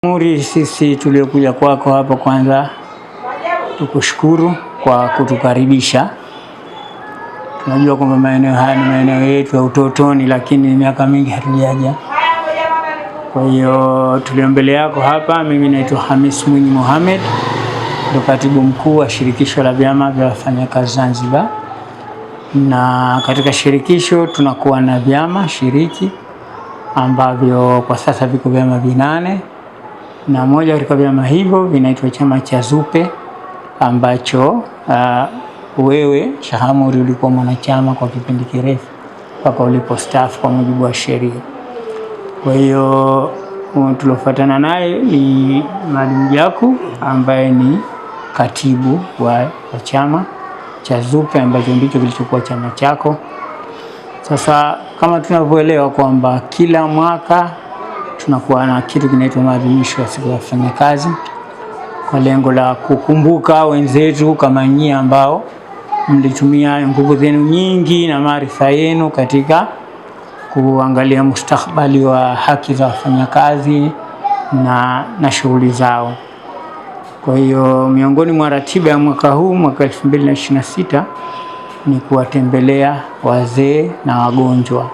Sisi tuliokuja kwako hapa, kwanza tukushukuru kwa kutukaribisha. Tunajua kwamba maeneo haya ni maeneo yetu ya utotoni, lakini miaka mingi hatujaja. Kwa hiyo tulio mbele yako hapa, mimi naitwa Hamis Mwinyi Mohamed, ndo katibu mkuu wa shirikisho la vyama vya wafanyakazi Zanzibar. Na katika shirikisho tunakuwa na vyama shiriki ambavyo kwa sasa viko vyama 8, na moja katika vyama hivyo vinaitwa chama cha ZUPE ambacho wewe Shahamuri ulikuwa mwanachama kwa kipindi kirefu mpaka ulipostaafu kwa mujibu wa sheria. Kwa hiyo tulofuatana naye ni Mwalimu Jaku ambaye ni katibu wa chama cha ZUPE ambacho ndicho kilichokuwa chama chako. Sasa kama tunavyoelewa kwamba kila mwaka tunakuwa na kitu kinaitwa maadhimisho ya siku ya wafanyakazi kwa lengo la kukumbuka wenzetu kama nyinyi ambao mlitumia nguvu zenu nyingi na maarifa yenu katika kuangalia mustakabali wa haki za wafanyakazi na shughuli zao. Kwa hiyo miongoni mwa ratiba ya mwaka huu, mwaka 2026, ni kuwatembelea wazee na wagonjwa,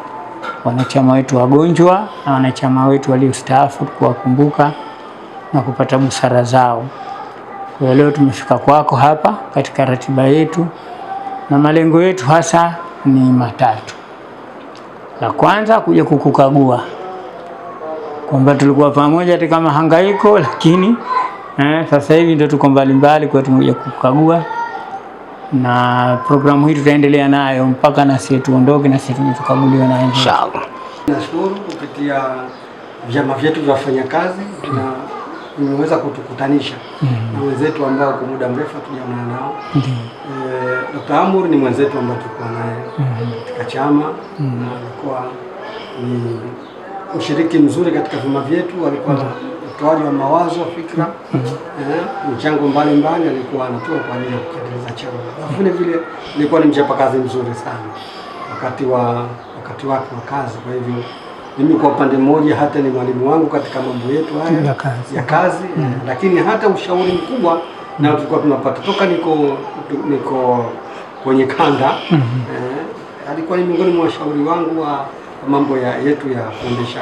wanachama wetu wagonjwa na wanachama wetu waliostaafu, kuwakumbuka na kupata busara zao. Kwa hiyo leo tumefika kwako hapa katika ratiba yetu, na malengo yetu hasa ni matatu. La kwanza, kuja kukukagua kwamba tulikuwa pamoja katika mahangaiko, lakini sasa hivi ndio tuko mbalimbali, kwa tumekuja kukagua, na programu hii tutaendelea nayo mpaka na sisi tuondoke na sisi tukaguliwe na inshallah. Nashukuru kupitia vyama vyetu vya wafanyakazi tumeweza kutukutanisha na wenzetu ambao kwa muda mrefu hatujaonana nao. Dr. Amur ni mwenzetu ambaye tulikuwa naye katika chama, na alikuwa ni ushiriki mzuri katika vyama vyetu, alikuwa utoaji wa mawazo, fikra, mchango mbalimbali alikuwa anatoa kwa ajili ya kuendeleza chama. Vile vile alikuwa ni mchapakazi mzuri sana wakati wake wa kazi. Kwa hivyo mimi kwa upande mmoja hata ni mwalimu wangu katika mambo yetu haya ya kazi, lakini hata ushauri mkubwa na tulikuwa tunapata toka niko kwenye kanda. Alikuwa ni miongoni mwa washauri wangu wa mambo yetu ya kuendesha.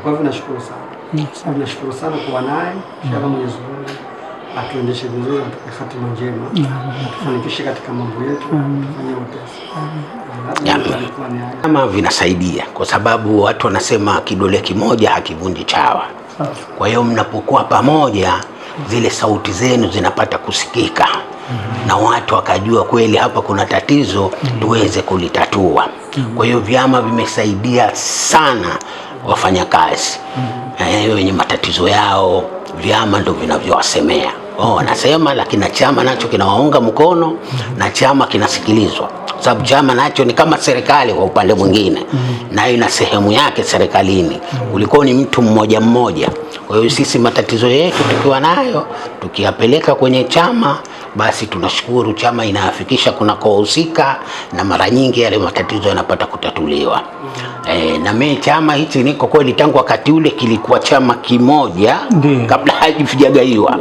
Kwa hivyo nashukuru sana. Nashukuru sana kuwa naye. Inshallah Mwenyezi Mungu atuendeshe vizuri, atupe hatima njema, tufanikishe katika mambo yetu, tufanye utesi. Kama vinasaidia kwa sababu watu wanasema kidole kimoja hakivunji chawa. Kwa hiyo mnapokuwa pamoja, zile sauti zenu zinapata kusikika, na watu wakajua kweli hapa kuna tatizo, tuweze kulitatua. Kwa hiyo vyama vimesaidia sana wafanyakazi wenye matatizo yao, vyama ndio vinavyowasemea. Wanasema, lakini chama nacho kinawaunga mkono na chama kinasikilizwa, sababu chama nacho ni kama serikali kwa upande mwingine, nayo ina sehemu yake serikalini. Ulikuwa ni mtu mmoja mmoja. Kwa hiyo sisi matatizo yetu tukiwa nayo, tukiyapeleka kwenye chama, basi tunashukuru chama inayafikisha kunakohusika, na mara nyingi yale matatizo yanapata kutatuliwa. Na mimi chama hichi niko kweli tangu wakati ule kilikuwa chama kimoja kabla hajifijagaiwa.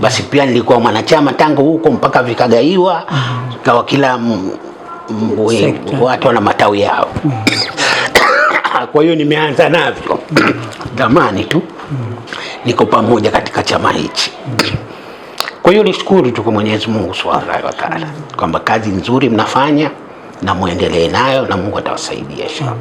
Basi pia nilikuwa mwanachama tangu huko mpaka vikagaiwa, kwa kila watu wana matawi yao. Kwa hiyo nimeanza navyo zamani tu, niko pamoja katika chama hichi. Kwa hiyo nishukuru tu kwa Mwenyezi Mungu Subhanahu wa Ta'ala kwamba kazi nzuri mnafanya na muendelee nayo, na Mungu atawasaidia inshallah.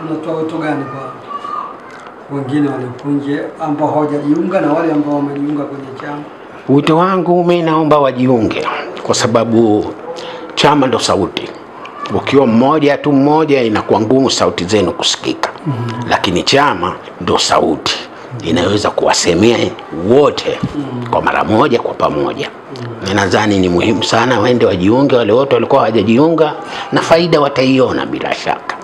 Unatoa wito gani kwa wengine waliokunje ambao hawajajiunga na wale ambao wamejiunga kwenye chama? Wito wangu mimi naomba wajiunge, kwa sababu chama ndo sauti. Ukiwa mmoja inakuwa ngumu sauti zenu kusikika, lakini chama ndo sauti inaweza kuwasemea wote kwa mara moja, kwa pamoja. Nadhani ni muhimu sana waende wajiunge, wale wote walikuwa hawajajiunga, na faida wataiona bila shaka.